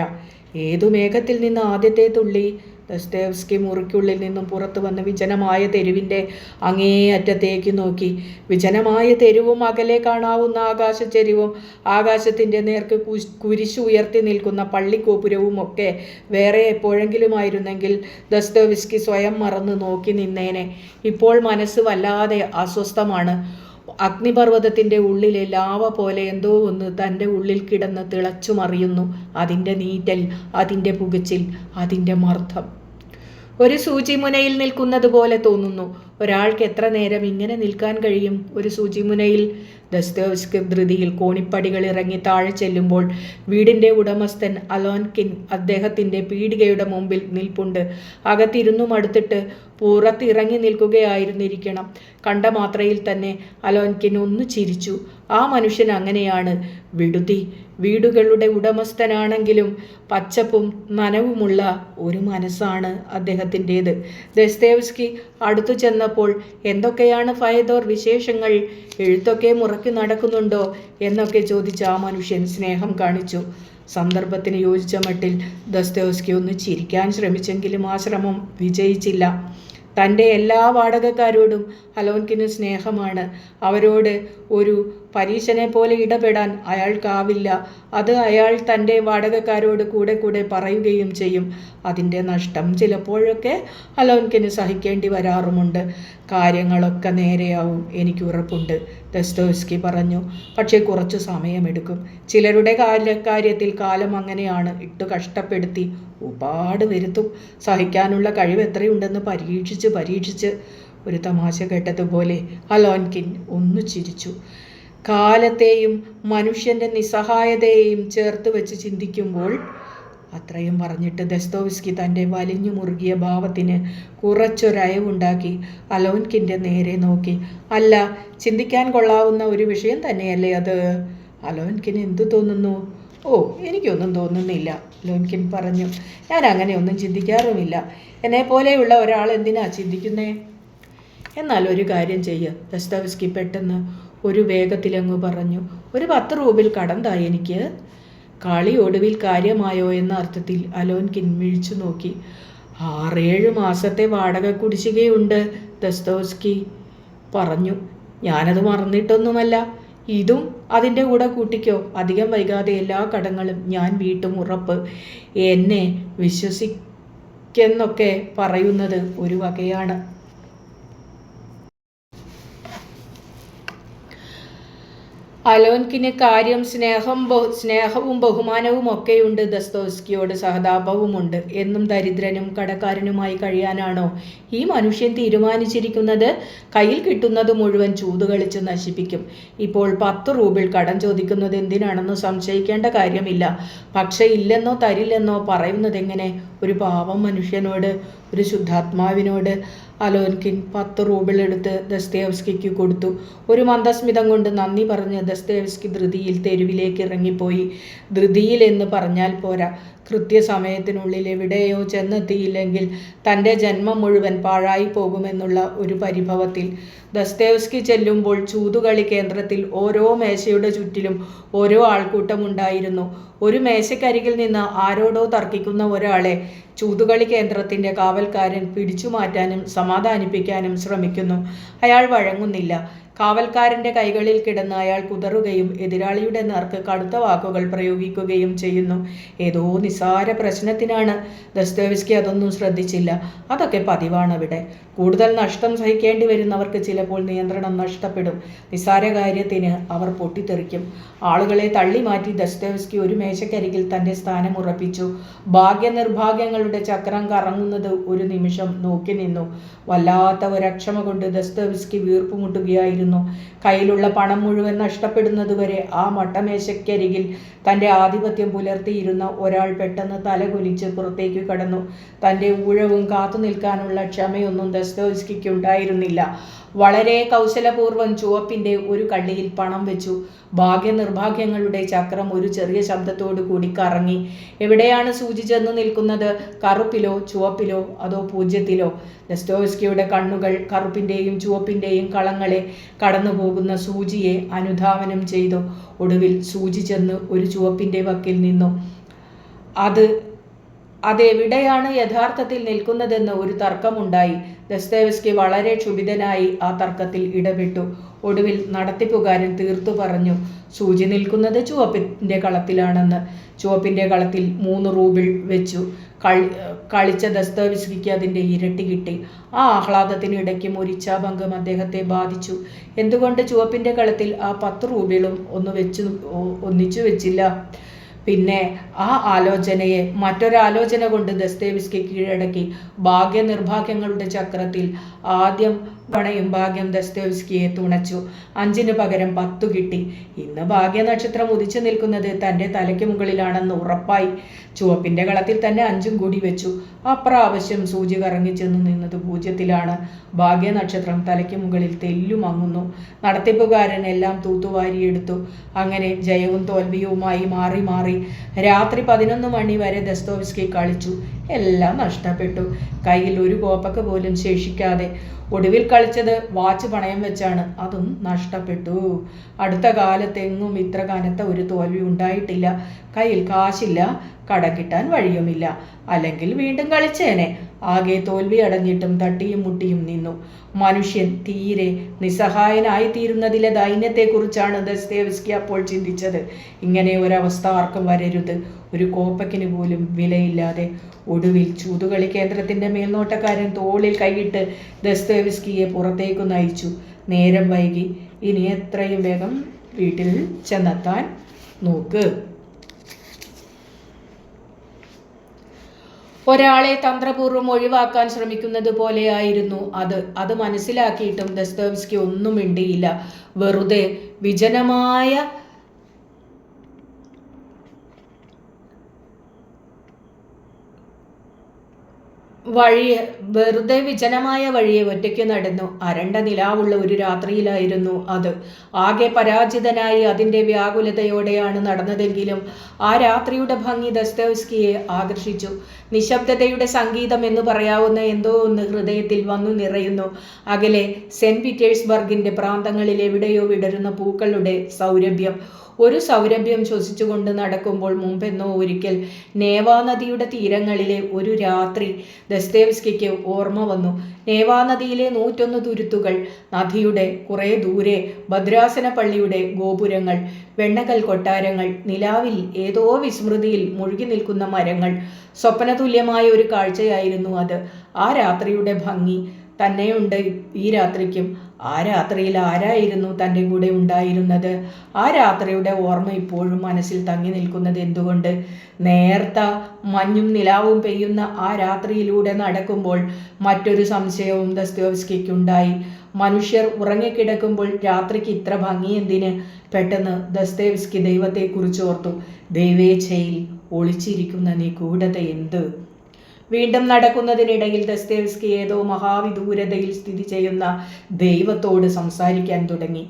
ഏതു മേഘത്തിൽ നിന്ന് ആദ്യത്തെ തുള്ളി? ദസ്തേവ്സ്കി മുറിക്കുള്ളിൽ നിന്നും പുറത്തു വന്ന് വിജനമായ തെരുവിൻ്റെ അങ്ങേ അറ്റത്തേക്ക് നോക്കി. വിജനമായ തെരുവും അകലെ കാണാവുന്ന ആകാശച്ചെരിവും ആകാശത്തിൻ്റെ നേർക്ക് കുരിശു ഉയർത്തി നിൽക്കുന്ന പള്ളിഗോപുരവും ഒക്കെ വേറെ എപ്പോഴെങ്കിലുമായിരുന്നെങ്കിൽ ദസ്തേവ്സ്കി സ്വയം മറന്ന് നോക്കി നിന്നേനെ. ഇപ്പോൾ മനസ്സ് വല്ലാതെ അസ്വസ്ഥമാണ്. അഗ്നിപർവ്വതത്തിൻ്റെ ഉള്ളിലെ ലാവ പോലെ എന്തോ ഒന്ന് തൻ്റെ ഉള്ളിൽ കിടന്ന് തിളച്ചു മറിയുന്നു. അതിൻ്റെ നീറ്റൽ, അതിൻ്റെ പുകച്ചിൽ, അതിൻ്റെ മർദ്ദം. ഒരു സൂചിമുനയിൽ നിൽക്കുന്നത് പോലെ തോന്നുന്നു. ഒരാൾക്ക് എത്ര നേരം ഇങ്ങനെ നിൽക്കാൻ കഴിയും ഒരു സൂചിമുനയിൽ? ദസ്തേവ്സ്കി ധൃതിയിൽ കോണിപ്പടികൾ ഇറങ്ങി താഴെ ചെല്ലുമ്പോൾ വീടിൻ്റെ ഉടമസ്ഥൻ അലോൻകിൻ അദ്ദേഹത്തിൻ്റെ പീടികയുടെ മുമ്പിൽ നിൽപ്പുണ്ട്. അകത്തിരുന്നു മടുത്തിട്ട് പുറത്തിറങ്ങി നിൽക്കുകയായിരുന്നിരിക്കണം. കണ്ട മാത്രയിൽ തന്നെ അലോൻകിൻ ഒന്ന് ചിരിച്ചു. ആ മനുഷ്യൻ അങ്ങനെയാണ്. വിടുതി. വീടുകളുടെ ഉടമസ്ഥനാണെങ്കിലും പച്ചപ്പും നനവുമുള്ള ഒരു മനസ്സാണ് അദ്ദേഹത്തിൻ്റേത്. ദസ്തേവ്സ്കി അടുത്തു ചെന്നപ്പോൾ എന്തൊക്കെയാണ് ഫയദോർ വിശേഷങ്ങൾ, എഴുത്തൊക്കെ മുറക്കി നടക്കുന്നുണ്ടോ എന്നൊക്കെ ചോദിച്ച ആ മനുഷ്യൻ സ്നേഹം കാണിച്ചു. സന്ദർഭത്തിന് യോജിച്ച മട്ടിൽ ദസ്തേവ്സ്കി ഒന്ന് ചിരിക്കാൻ ശ്രമിച്ചെങ്കിലും ആ ശ്രമം വിജയിച്ചില്ല. തൻ്റെ എല്ലാ വാടകക്കാരോടും അലോൻകിന് സ്നേഹമാണ്. അവരോട് ഒരു പരീശനെ പോലെ ഇടപെടാൻ അയാൾക്കാവില്ല. അത് അയാൾ തൻ്റെ വാടകക്കാരോട് കൂടെ കൂടെ പറയുകയും ചെയ്യും. അതിൻ്റെ നഷ്ടം ചിലപ്പോഴൊക്കെ അലോൻകിന് സഹിക്കേണ്ടി വരാറുമുണ്ട്. കാര്യങ്ങളൊക്കെ നേരെയാവും, എനിക്ക് ഉറപ്പുണ്ട്, ദസ്തേവ്സ്കി പറഞ്ഞു. പക്ഷേ കുറച്ചു സമയമെടുക്കും. ചിലരുടെ കാര്യത്തിൽ കാലം അങ്ങനെയാണ്. ഇട്ടു കഷ്ടപ്പെടുത്തി ഒരുപാട് വരുത്തും. സഹിക്കാനുള്ള കഴിവ് എത്രയുണ്ടെന്ന് പരീക്ഷിച്ച് ഒരു തമാശ കേട്ടതുപോലെ അലോൻകിൻ ഒന്ന് ചിരിച്ചു. കാലത്തെയും മനുഷ്യൻ്റെ നിസ്സഹായതയെയും ചേർത്ത് വെച്ച് ചിന്തിക്കുമ്പോൾ. അത്രയും പറഞ്ഞിട്ട് ദസ്തേവ്സ്കി തൻ്റെ വലിഞ്ഞു മുറുകിയ ഭാവത്തിന് കുറച്ചൊരയവുണ്ടാക്കി അലോൻകിൻ്റെ നേരെ നോക്കി. അല്ല, ചിന്തിക്കാൻ കൊള്ളാവുന്ന ഒരു വിഷയം തന്നെയല്ലേ അത്? അലോൻകിന് എന്തു തോന്നുന്നു? ഓ, എനിക്കൊന്നും തോന്നുന്നില്ല, അലോൻകിൻ പറഞ്ഞു. ഞാൻ അങ്ങനെയൊന്നും ചിന്തിക്കാറുമില്ല. എന്നെപ്പോലെയുള്ള ഒരാൾ എന്തിനാ ചിന്തിക്കുന്നേ? എന്നാൽ ഒരു കാര്യം ചെയ്യുക, ദസ്തേവ്സ്കി പെട്ടെന്ന് ഒരു വേഗത്തിലങ്ങ് പറഞ്ഞു. ഒരു 10 റൂബിൾ കടം താ എനിക്ക്. കളി ഒടുവിൽ കാര്യമായോ എന്ന അർത്ഥത്തിൽ അലോൻകിൻ മിഴിച്ചു നോക്കി. 6-7 മാസത്തെ വാടക കുടിശ്ശികയുണ്ട്, ദസ്തേവ്സ്കി പറഞ്ഞു. ഞാനത് മറന്നിട്ടൊന്നുമല്ല. ഇതും അതിൻ്റെ കൂടെ കൂട്ടിക്കോ. അധികം വൈകാതെ എല്ലാ കടങ്ങളും ഞാൻ വീട്ടും, ഉറപ്പ്. എന്നെ വിശ്വസിക്കെന്നൊക്കെ പറയുന്നത് ഒരു വകയാണ്. അലോൻകിന് കാര്യം സ്നേഹവും ബഹുമാനവും ഒക്കെയുണ്ട്. ദസ്തേവ്സ്കിയോട് സഹതാപവുമുണ്ട്. എന്നും ദരിദ്രനും കടക്കാരനുമായി കഴിയാനാണോ ഈ മനുഷ്യൻ തീരുമാനിച്ചിരിക്കുന്നത്? കയ്യിൽ കിട്ടുന്നത് മുഴുവൻ ചൂതുകളിച്ച് നശിപ്പിക്കും. ഇപ്പോൾ 10 റൂബിൾ കടം ചോദിക്കുന്നത് എന്തിനാണെന്ന് സംശയിക്കേണ്ട കാര്യമില്ല. പക്ഷേ ഇല്ലെന്നോ തരില്ലെന്നോ പറയുന്നതെങ്ങനെ ഒരു പാവം മനുഷ്യനോട്, ഒരു ശുദ്ധാത്മാവിനോട്? അലോൻകിൻ 10 റൂബിൾ എടുത്ത് ദസ്തേവ്സ്കിക്ക് കൊടുത്തു. ഒരു മന്ദസ്മിതം കൊണ്ട് നന്ദി പറഞ്ഞ് ദസ്തേവ്സ്കി ധൃതിയിൽ തെരുവിലേക്ക് ഇറങ്ങിപ്പോയി. ധൃതിയിൽ എന്ന് പറഞ്ഞാൽ പോരാ. കൃത്യസമയത്തിനുള്ളിൽ എവിടെയോ ചെന്നെത്തിയില്ലെങ്കിൽ തൻ്റെ ജന്മം മുഴുവൻ പാഴായി പോകുമെന്നുള്ള ഒരു പരിഭവത്തിൽ. ദസ്തേവ്സ്കി ചെല്ലുമ്പോൾ ചൂതുകളി കേന്ദ്രത്തിൽ ഓരോ മേശയുടെ ചുറ്റിലും ഓരോ ആൾക്കൂട്ടമുണ്ടായിരുന്നു. ഒരു മേശക്കരികിൽ നിന്ന് ആരോടോ തർക്കിക്കുന്ന ഒരാളെ ചൂതുകളി കേന്ദ്രത്തിൻ്റെ കാവൽക്കാരൻ പിടിച്ചു മാറ്റാനും സമാധാനിപ്പിക്കാനും ശ്രമിക്കുന്നു. അയാൾ വഴങ്ങുന്നില്ല. കാവൽക്കാരൻ്റെ കൈകളിൽ കിടന്ന് അയാൾ കുതറുകയും എതിരാളിയുടെ നേർക്ക് കടുത്ത വാക്കുകൾ പ്രയോഗിക്കുകയും ചെയ്യുന്നു. ഏതോ നിസ്സാര പ്രശ്നത്തിനാണ്. ദസ്തേവ്സ്കി അതൊന്നും ശ്രദ്ധിച്ചില്ല. അതൊക്കെ പതിവാണവിടെ. കൂടുതൽ നഷ്ടം സഹിക്കേണ്ടി വരുന്നവർക്ക് ചിലപ്പോൾ നിയന്ത്രണം നഷ്ടപ്പെടും. നിസ്സാര കാര്യത്തിന് അവർ പൊട്ടിത്തെറിക്കും. ആളുകളെ തള്ളി മാറ്റി ദസ്തേവ്സ്കി ഒരു മേശക്കരികിൽ തൻ്റെ സ്ഥാനം ഉറപ്പിച്ചു. ഭാഗ്യനിർഭാഗ്യങ്ങളുടെ ചക്രം കറങ്ങുന്നത് ഒരു നിമിഷം നോക്കി നിന്നു. വല്ലാത്ത ഒരക്ഷമ കൊണ്ട് ദസ്തേവ്സ്കി വീർപ്പുമുട്ടുകയായിരുന്നു. ഉണ്ടായിരുന്നു. കയ്യിലുള്ള പണം മുഴുവൻ നഷ്ടപ്പെടുന്നതുവരെ ആ മട്ടമേശയ്ക്കരികിൽ തൻ്റെ ആധിപത്യം പുലർത്തിയിരുന്ന ഒരാൾ പെട്ടെന്ന് തലകുലിച്ച് പുറത്തേക്ക് കടന്നു. തൻ്റെ ഊഴവും കാത്തു നിൽക്കാനുള്ള ക്ഷമയൊന്നും ദസ്തോവ്സ്കിക്ക് ഉണ്ടായിരുന്നില്ല. വളരെ കൗശലപൂർവ്വം ചുവപ്പിൻ്റെ ഒരു കള്ളിയിൽ പണം വെച്ചു. ഭാഗ്യനിർഭാഗ്യങ്ങളുടെ ചക്രം ഒരു ചെറിയ ശബ്ദത്തോടു കൂടി കറങ്ങി. എവിടെയാണ് സൂചി ചെന്ന് നിൽക്കുന്നത്? കറുപ്പിലോ ചുവപ്പിലോ അതോ പൂജ്യത്തിലോ? ദസ്തോവ്സ്കിയുടെ കണ്ണുകൾ കറുപ്പിൻ്റെയും ചുവപ്പിൻ്റെയും കളങ്ങളെ കടന്നു പോകുന്ന സൂചിയെ അനുധാവനം ചെയ്തു. ഒടുവിൽ സൂചി ചെന്ന് ഒരു ചുവപ്പിൻ്റെ വക്കിൽ നിന്നു. അതെവിടെയാണ് യഥാർത്ഥത്തിൽ നിൽക്കുന്നതെന്ന് ഒരു തർക്കമുണ്ടായി. ദസ്തോവ്സ്കി വളരെ ക്ഷുഭിതനായി ആ തർക്കത്തിൽ ഇടപെട്ടു. ഒടുവിൽ നടത്തിപ്പുകാരൻ തീർത്തു പറഞ്ഞു, സൂചി നിൽക്കുന്നത് ചുവപ്പിൻ്റെ കളത്തിലാണെന്ന്. ചുവപ്പിൻ്റെ കളത്തിൽ 3 റൂബിൾ വെച്ചു. കളിച്ച ദസ്തോവ്സ്കിക്ക് അതിൻ്റെ ഇരട്ടി കിട്ടി. ആ ആഹ്ലാദത്തിനിടയ്ക്കും ഒരു ഇച്ഛാഭംഗം അദ്ദേഹത്തെ ബാധിച്ചു. എന്തുകൊണ്ട് ചുവപ്പിൻ്റെ കളത്തിൽ ആ 10 റൂബിളും ഒന്നിച്ചു വെച്ചില്ല? പിന്നെ ആ ആലോചനയെ മറ്റൊരാലോചന കൊണ്ട് ദസ്തോവ്സ്കി കീഴടക്കി. ഭാഗ്യനിർഭാഗ്യങ്ങളുടെ ചക്രത്തിൽ ആദ്യം പണയും ഭാഗ്യം ദസ്തോവ്സ്കിയെ തുണച്ചു. 5-ന് പകരം 10 കിട്ടി. ഇന്ന് ഭാഗ്യനക്ഷത്രം ഉദിച്ചു നിൽക്കുന്നത് തൻ്റെ തലയ്ക്ക് മുകളിലാണെന്ന് ഉറപ്പായി. ചുവപ്പിൻ്റെ കളത്തിൽ തന്നെ 5ഉം കൂടി വെച്ചു. അപ്രാവശ്യം സൂചി കറങ്ങി ചെന്ന് നിന്നത് പൂജ്യത്തിലാണ്. ഭാഗ്യനക്ഷത്രം തലയ്ക്ക് മുകളിൽ തെല്ലുമങ്ങുന്നു. നടത്തിപ്പുകാരൻ എല്ലാം തൂത്തുവാരിയെടുത്തു. അങ്ങനെ ജയവും തോൽവിയുമായി മാറി മാറി രാത്രി 11 മണി വരെ ദസ്തോവ്സ്കി കളിച്ചു. എല്ലാം നഷ്ടപ്പെട്ടു. കയ്യിൽ ഒരു കോപ്പക്ക് പോലും ശേഷിക്കാതെ. ഒടുവിൽ കളിച്ചത് വാച്ച് പണയം വെച്ചാണ്. അതും നഷ്ടപ്പെട്ടു. അടുത്ത കാലത്തെങ്ങും ഇത്ര കനത്ത ഒരു തോൽവി ഉണ്ടായിട്ടില്ല. കയ്യിൽ കാശില്ല, കടം കിട്ടാൻ വഴിയുമില്ല. അല്ലെങ്കിൽ വീണ്ടും കളിച്ചേനെ. ആകെ തോൽവി അടഞ്ഞിട്ടും തട്ടിയും മുട്ടിയും നിന്നു. മനുഷ്യൻ തീരെ നിസ്സഹായനായിത്തീരുന്നതിലെ ദൈന്യത്തെക്കുറിച്ചാണ് ദസ്തോവ്സ്കി അപ്പോൾ ചിന്തിച്ചത്. ഇങ്ങനെ ഒരവസ്ഥ ആർക്കും വരരുത്. ഒരു കോപ്പക്കിന് പോലും വിലയില്ലാതെ. ഒടുവിൽ ചൂതുകളി കേന്ദ്രത്തിൻ്റെ മേൽനോട്ടക്കാരൻ തോളിൽ കൈയിട്ട് ദസ്തോവ്സ്കിയെ പുറത്തേക്ക് നയിച്ചു. നേരം വൈകി. ഇനി എത്രയും വേഗം വീട്ടിൽ ചെന്നെത്താൻ നോക്ക്. ഒരാളെ തന്ത്രപൂർവ്വം ഒഴിവാക്കാൻ ശ്രമിക്കുന്നത് പോലെയായിരുന്നു അത് മനസ്സിലാക്കിയിട്ടും ദസ്തോവ്സ്കി ഒന്നും മിണ്ടിയില്ല. വെറുതെ വിജനമായ വഴിയെ ഒറ്റയ്ക്ക് നടന്നു. അരണ്ട നിലാവുള്ള ഒരു രാത്രിയിലായിരുന്നു അത്. ആകെ പരാജിതനായി അതിൻ്റെ വ്യാകുലതയോടെയാണ് നടന്നതെങ്കിലും ആ രാത്രിയുടെ ഭംഗി ദസ്തോവ്സ്കിയെ ആകർഷിച്ചു. നിശബ്ദതയുടെ സംഗീതം എന്ന് പറയാവുന്ന എന്തോ ഒന്ന് ഹൃദയത്തിൽ വന്നു നിറയുന്നു. അകലെ സെന്റ് പീറ്റേഴ്സ്ബർഗിൻ്റെ പ്രാന്തങ്ങളിൽ എവിടെയോ വിടരുന്ന പൂക്കളുടെ സൗരഭ്യം. ഒരു സൗരഭ്യം ശ്വസിച്ചുകൊണ്ട് നടക്കുമ്പോൾ മുമ്പെന്നോ ഒരിക്കൽ നേവാ നദിയുടെ തീരങ്ങളിലെ ഒരു രാത്രി ദസ്തോവ്സ്കിക്ക് ഓർമ്മ വന്നു. നേവാ നദിയിലെ 101 തുരുത്തുകൾ, നദിയുടെ കുറേ ദൂരെ ഭദ്രാസന പള്ളിയുടെ ഗോപുരങ്ങൾ, വെണ്ണകൽ കൊട്ടാരങ്ങൾ, നിലാവിൽ ഏതോ വിസ്മൃതിയിൽ മുഴുകി നിൽക്കുന്ന മരങ്ങൾ. സ്വപ്നതുല്യമായ ഒരു കാഴ്ചയായിരുന്നു അത്. ആ രാത്രിയുടെ ഭംഗി തന്നെയുണ്ട് ഈ രാത്രിക്കും. ആ രാത്രിയിൽ ആരായിരുന്നു തൻ്റെ കൂടെ ഉണ്ടായിരുന്നത്? ആ രാത്രിയുടെ ഓർമ്മ ഇപ്പോഴും മനസ്സിൽ തങ്ങി നിൽക്കുന്നത് എന്തുകൊണ്ട്? നേർത്ത മഞ്ഞും നിലാവും പെയ്യുന്ന ആ രാത്രിയിലൂടെ നടക്കുമ്പോൾ മറ്റൊരു സംശയവും ദസ്തോവ്സ്കിക്കുണ്ടായി. മനുഷ്യർ ഉറങ്ങിക്കിടക്കുമ്പോൾ രാത്രിക്ക് ഇത്ര ഭംഗി എന്തിന്? പെട്ടെന്ന് ദസ്തോവ്സ്കി ദൈവത്തെക്കുറിച്ച് ഓർത്തു. ദൈവേച്ഛയിൽ ഒളിച്ചിരിക്കുന്ന നിഗൂഢത എന്ത്? വീണ്ടും നടക്കുന്നതിനിടയിൽ ദസ്തോവ്സ്കി ഏതോ മഹാവിദൂരതയിൽ സ്ഥിതി ചെയ്യുന്ന ദൈവത്തോട് സംസാരിക്കാൻ തുടങ്ങി.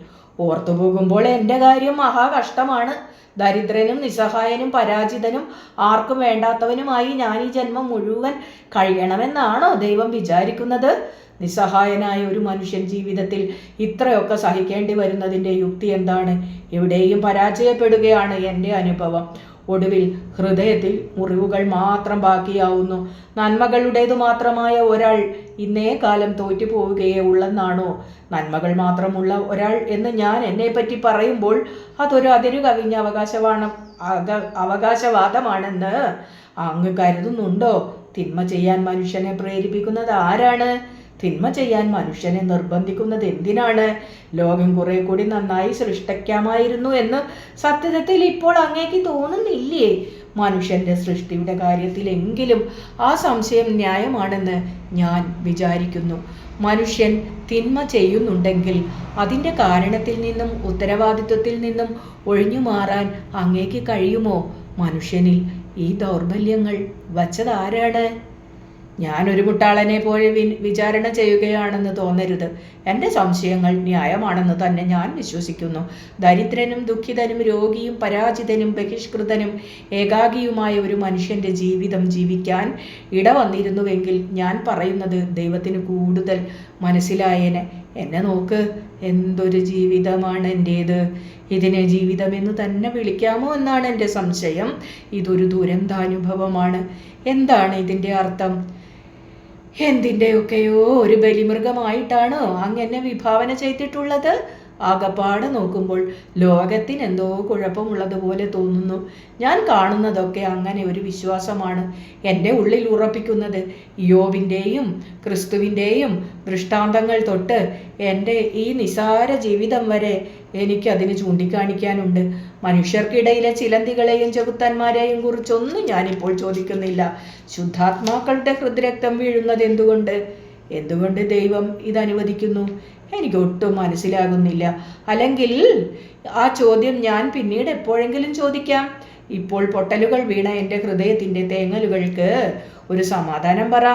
ഓർത്തുപോകുമ്പോൾ എൻ്റെ കാര്യം മഹാകഷ്ടമാണ്. ദരിദ്രനും നിസ്സഹായനും പരാജിതനും ആർക്കും വേണ്ടാത്തവനുമായി ഞാൻ ഈ ജന്മം മുഴുവൻ കഴിയണമെന്നാണോ ദൈവം വിചാരിക്കുന്നത്? നിസ്സഹായനായ ഒരു മനുഷ്യൻ ജീവിതത്തിൽ ഇത്രയൊക്കെ സഹിക്കേണ്ടി വരുന്നതിൻ്റെ യുക്തി എന്താണ്? എവിടെയും പരാജയപ്പെടുകയാണ് എൻ്റെ അനുഭവം. ഒടുവിൽ ഹൃദയത്തിൽ മുറിവുകൾ മാത്രം ബാക്കിയാവുന്നു. നന്മകളുടേതു മാത്രമായ ഒരാൾ ഇന്നേ കാലം തോറ്റുപോവുകയേ ഉള്ളെന്നാണോ? നന്മകൾ മാത്രമുള്ള ഒരാൾ എന്ന് ഞാൻ എന്നെപ്പറ്റി പറയുമ്പോൾ അതൊരു അതിരു കവിഞ്ഞ അവകാശവാദമാണെന്ന് അങ്ങ് കരുതുന്നുണ്ടോ? തിന്മ ചെയ്യാൻ മനുഷ്യനെ പ്രേരിപ്പിക്കുന്നത് ആരാണ്? തിന്മ ചെയ്യാൻ മനുഷ്യനെ നിർബന്ധിക്കുന്നത് എന്തിനാണ്? ലോകം കുറെ കൂടി നന്നായി സൃഷ്ടിക്കാമായിരുന്നു എന്ന് സത്യത്തിൽ ഇപ്പോൾ അങ്ങേക്ക് തോന്നുന്നില്ലേ? മനുഷ്യൻ്റെ സൃഷ്ടിയുടെ കാര്യത്തിലെങ്കിലും ആ സംശയം ന്യായമാണെന്ന് ഞാൻ വിചാരിക്കുന്നു. മനുഷ്യൻ തിന്മ ചെയ്യുന്നുണ്ടെങ്കിൽ അതിൻ്റെ കാരണത്തിൽ നിന്നും ഉത്തരവാദിത്വത്തിൽ നിന്നും ഒഴിഞ്ഞു മാറാൻ അങ്ങേക്ക് കഴിയുമോ? മനുഷ്യനിൽ ഈ ദൗർബല്യങ്ങൾ വച്ചതാരാണ്? ഞാനൊരു മുട്ടാളനെ പോലെ വിചാരണ ചെയ്യുകയാണെന്ന് തോന്നരുത്. എൻ്റെ സംശയങ്ങൾ ന്യായമാണെന്ന് തന്നെ ഞാൻ വിശ്വസിക്കുന്നു. ദരിദ്രനും ദുഃഖിതനും രോഗിയും പരാജിതനും ബഹിഷ്കൃതനും ഏകാകിയുമായ ഒരു മനുഷ്യൻ്റെ ജീവിതം ജീവിക്കാൻ ഇടവന്നിരുന്നുവെങ്കിൽ ഞാൻ പറയുന്നത് ദൈവത്തിന് കൂടുതൽ മനസ്സിലായേനെ. എന്നെ നോക്ക്, എന്തൊരു ജീവിതമാണ് എൻ്റേത്. ഇതിനെ ജീവിതമെന്ന് തന്നെ വിളിക്കാമോ എന്നാണ് എൻ്റെ സംശയം. ഇതൊരു ദുരന്താനുഭവമാണ്. എന്താണ് ഇതിൻ്റെ അർത്ഥം? എന്തിൻ്റെയൊക്കെയോ ഒരു ബലിമൃഗമായിട്ടാണോ അങ്ങനെ വിഭാവന ചെയ്തിട്ടുള്ളത്? ആകപ്പാടെ നോക്കുമ്പോൾ ലോകത്തിന് എന്തോ കുഴപ്പമുള്ളതുപോലെ തോന്നുന്നു. ഞാൻ കാണുന്നതൊക്കെ അങ്ങനെ ഒരു വിശ്വാസമാണ് എൻ്റെ ഉള്ളിൽ ഉറപ്പിക്കുന്നത്. യോബിൻ്റെയും ക്രിസ്തുവിൻ്റെയും ദൃഷ്ടാന്തങ്ങൾ തൊട്ട് എൻ്റെ ഈ നിസാര ജീവിതം വരെ എനിക്കതിന് ചൂണ്ടിക്കാണിക്കാനുണ്ട്. മനുഷ്യർക്കിടയിലെ ചിലന്തികളെയും ചെകുത്താന്മാരെയും കുറിച്ചൊന്നും ഞാനിപ്പോൾ ചോദിക്കുന്നില്ല. ശുദ്ധാത്മാക്കളുടെ ഹൃദ്രക്തം വീഴുന്നത് എന്തുകൊണ്ട് ദൈവം ഇതനുവദിക്കുന്നു? എനിക്കൊട്ടും മനസ്സിലാകുന്നില്ല. അല്ലെങ്കിൽ ആ ചോദ്യം ഞാൻ പിന്നീട് എപ്പോഴെങ്കിലും ചോദിക്കാം. ഇപ്പോൾ പൊട്ടലുകൾ വീണ എൻ്റെ ഹൃദയത്തിൻ്റെ തേങ്ങലുകൾക്ക് ഒരു സമാധാനം പറ.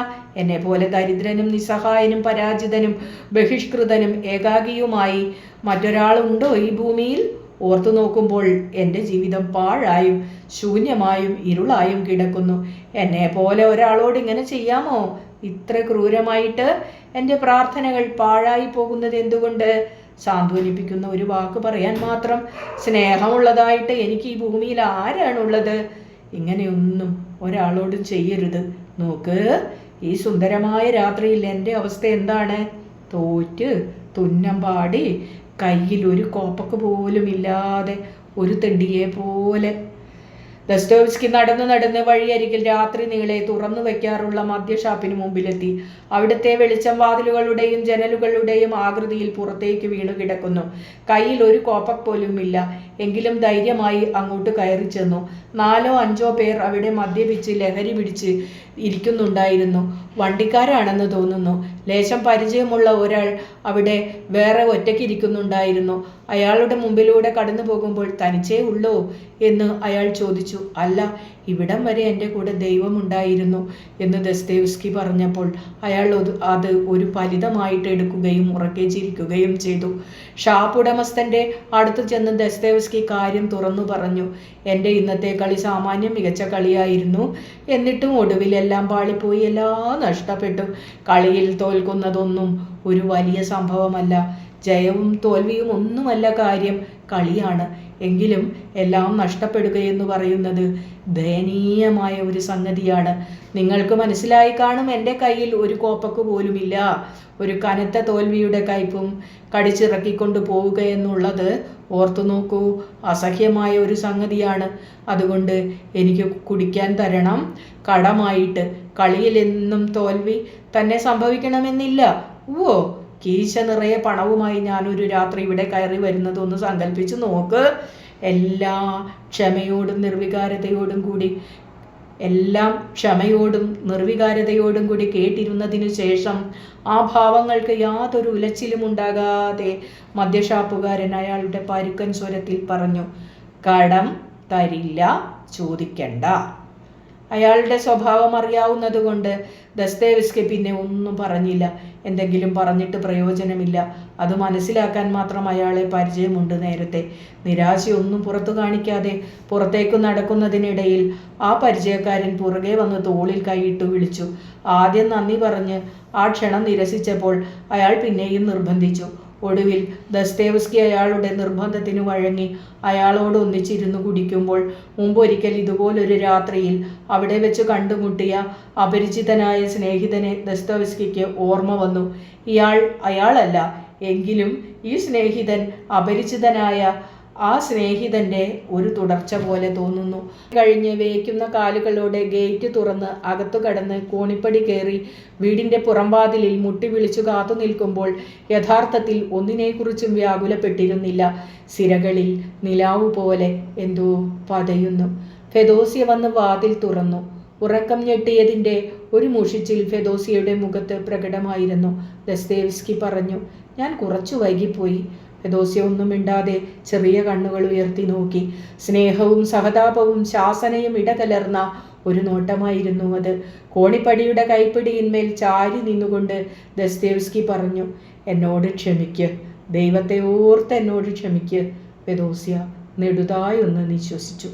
എന്നെ പോലെ ദരിദ്രനും നിസ്സഹായനും പരാജിതനും ബഹിഷ്കൃതനും ഏകാകിയുമായി മറ്റൊരാളുണ്ടോ ഈ ഭൂമിയിൽ? ഓർത്തു നോക്കുമ്പോൾ എൻ്റെ ജീവിതം പാഴായും ശൂന്യമായും ഇരുളായും കിടക്കുന്നു. എന്നെ പോലെ ഒരാളോട് ഇങ്ങനെ ചെയ്യാമോ? ഇത്ര ക്രൂരമായിട്ട് എൻ്റെ പ്രാർത്ഥനകൾ പാഴായി പോകുന്നത് എന്തുകൊണ്ട്? സാന്ത്വനിപ്പിക്കുന്ന ഒരു വാക്ക് പറയാൻ മാത്രം സ്നേഹമുള്ളതായിട്ട് എനിക്ക് ഈ ഭൂമിയിൽ ആരാണുള്ളത്? ഇങ്ങനെയൊന്നും ഒരാളോടും ചെയ്യരുത്. നോക്ക്, ഈ സുന്ദരമായ രാത്രിയിൽ എൻ്റെ അവസ്ഥ എന്താണ്? തോറ്റ് തുന്നം പാടി കയ്യിൽ ഒരു കോപ്പക്ക് പോലും ഇല്ലാതെ ഒരു തെണ്ടിയെ പോലെ ദസ്തോവ്സ്കി നടന്ന് വഴിയരികിൽ രാത്രി നീളെ തുറന്നു വയ്ക്കാറുള്ള മദ്യഷാപ്പിന് മുമ്പിലെത്തി. അവിടുത്തെ വെളിച്ചം വാതിലുകളുടെയും ജനലുകളുടെയും ആകൃതിയിൽ പുറത്തേക്ക് വീണു കിടക്കുന്നു. കയ്യിൽ ഒരു കോപ്പക് പോലുമില്ല. എങ്കിലും ധൈര്യമായി അങ്ങോട്ട് കയറി ചെന്നു. 4-5 പേർ അവിടെ മദ്യപിച്ച് ലഹരി പിടിച്ച് ഇരിക്കുന്നുണ്ടായിരുന്നു. വണ്ടിക്കാരാണെന്ന് തോന്നുന്നു. ലേശം പരിചയമുള്ള ഒരാൾ അവിടെ വേറെ ഒറ്റയ്ക്കിരിക്കുന്നുണ്ടായിരുന്നു. അയാളുടെ മുമ്പിലൂടെ കടന്നു പോകുമ്പോൾ തനിച്ചേ ഉള്ളോ എന്ന് അയാൾ ചോദിച്ചു. അല്ല, ഇവിടം വരെ എൻ്റെ കൂടെ ദൈവമുണ്ടായിരുന്നു എന്ന് ദസ്തേവ്സ്കി പറഞ്ഞപ്പോൾ അയാൾ അത് ഒരു ഫലിതമായിട്ട് എടുക്കുകയും ഉറക്കെ ചിരിക്കുകയും ചെയ്തു. ഷാപ്പ് ഉടമസ്ഥൻ്റെ അടുത്ത് ചെന്ന് ദസ്തേവ്സ്കി കാര്യം തുറന്നു പറഞ്ഞു. എൻ്റെ ഇന്നത്തെ കളി സാമാന്യം മികച്ച കളിയായിരുന്നു. എന്നിട്ടും ഒടുവിലെല്ലാം പാളിപ്പോയി, എല്ലാം നഷ്ടപ്പെട്ടു. കളിയിൽ തോൽക്കുന്നതൊന്നും ഒരു വലിയ സംഭവമല്ല. ജയവും തോൽവിയും ഒന്നുമല്ല കാര്യം, കളിയാണ്. എങ്കിലും എല്ലാം നഷ്ടപ്പെടുകയെന്ന് പറയുന്നത് ദയനീയമായ ഒരു സംഗതിയാണ്. നിങ്ങൾക്ക് മനസ്സിലായി കാണും, എൻ്റെ കയ്യിൽ ഒരു കോപ്പക്ക് പോലുമില്ല. ഒരു കനത്ത തോൽവിയുടെ കയ്പും കടിച്ചിറക്കിക്കൊണ്ട് പോവുക എന്നുള്ളത് ഓർത്തു നോക്കൂ, അസഹ്യമായ ഒരു സംഗതിയാണ്. അതുകൊണ്ട് എനിക്ക് കുടിക്കാൻ തരണം കടമായിട്ട്. കളിയിൽ എന്നും തോൽവി തന്നെ സംഭവിക്കണമെന്നില്ല. ഓ, കീശ നിറയെ പണവുമായി ഞാനൊരു രാത്രി ഇവിടെ കയറി വരുന്നതൊന്ന് സങ്കല്പിച്ച് നോക്ക്. എല്ലാം ക്ഷമയോടും നിർവികാരതയോടും കൂടി കേട്ടിരുന്നതിനു ശേഷം ആ ഭാവങ്ങൾക്ക് യാതൊരു ഉലച്ചിലും ഉണ്ടാകാതെ മദ്യഷാപ്പുകാരൻ അയാളുടെ പരുക്കൻ സ്വരത്തിൽ പറഞ്ഞു, കടം തരില്ല, ചോദിക്കണ്ട. അയാളുടെ സ്വഭാവം അറിയാവുന്നതുകൊണ്ട് ദസ്തേവ്സ്കി പിന്നെ ഒന്നും പറഞ്ഞില്ല. എന്തെങ്കിലും പറഞ്ഞിട്ട് പ്രയോജനമില്ല. അത് മനസ്സിലാക്കാൻ മാത്രം അയാളെ പരിചയമുണ്ട് നേരത്തെ. നിരാശയൊന്നും പുറത്തു കാണിക്കാതെ പുറത്തേക്ക് നടക്കുന്നതിനിടയിൽ ആ പരിചയക്കാരൻ പുറകെ വന്ന് തോളിൽ കൈയിട്ട് വിളിച്ചു. ആദ്യം നന്ദി പറഞ്ഞ് ആ ക്ഷണം നിരസിച്ചപ്പോൾ അയാൾ പിന്നെയും നിർബന്ധിച്ചു. ഒടുവിൽ ദസ്തേവ്സ്കി അയാളുടെ നിർബന്ധത്തിന് വഴങ്ങി അയാളോട് ഒന്നിച്ചിരുന്നു കുടിക്കുമ്പോൾ മുമ്പൊരിക്കൽ ഇതുപോലൊരു രാത്രിയിൽ അവിടെ വെച്ച് കണ്ടുമുട്ടിയ അപരിചിതനായ സ്നേഹിതനെ ദസ്തേവ്സ്കിക്ക് ഓർമ്മ വന്നു. അയാളല്ല, എങ്കിലും ഈ സ്നേഹിതൻ അപരിചിതനായ ആ സ്നേഹിതൻ്റെ ഒരു തുടർച്ച പോലെ തോന്നുന്നു. കഴിഞ്ഞ് വേയ്ക്കുന്ന കാലുകളോടെ ഗേറ്റ് തുറന്ന് അകത്തു കടന്ന് കോണിപ്പടി കയറി വീടിൻ്റെ പുറംവാതിലിൽ മുട്ടി വിളിച്ചു കാത്തു നിൽക്കുമ്പോൾ യഥാർത്ഥത്തിൽ ഒന്നിനെക്കുറിച്ചും വ്യാകുലപ്പെട്ടിരുന്നില്ല. സിരകളിൽ നിലാവു പോലെ എന്തോ പതയുന്നു. ഫെദോസ്യ വന്ന് വാതിൽ തുറന്നു. ഉറക്കം ഞെട്ടിയതിൻ്റെ ഒരു മുഷിച്ചിൽ ഫെദോസിയയുടെ മുഖത്ത് പ്രകടമായിരുന്നു. ദസ്തേവ്സ്കി പറഞ്ഞു, ഞാൻ കുറച്ചു വൈകിപ്പോയി. ഫെദോസിയ ഒന്നും മിണ്ടാതെ ചെറിയ കണ്ണുകൾ ഉയർത്തി നോക്കി. സ്നേഹവും സഹതാപവും ശാസനയും ഇടകലർന്ന ഒരു നോട്ടമായിരുന്നു അത്. കോണിപ്പടിയുടെ കൈപ്പിടിയിന്മേൽ ചാരി നിന്നുകൊണ്ട് ദസ്തേവ്സ്കി പറഞ്ഞു, എന്നോട് ക്ഷമിക്ക്, ദൈവത്തെ ഓർത്ത് എന്നോട് ക്ഷമിക്ക്. ഫെദോസിയ നെടുതായൊന്ന് നിശ്വസിച്ചു.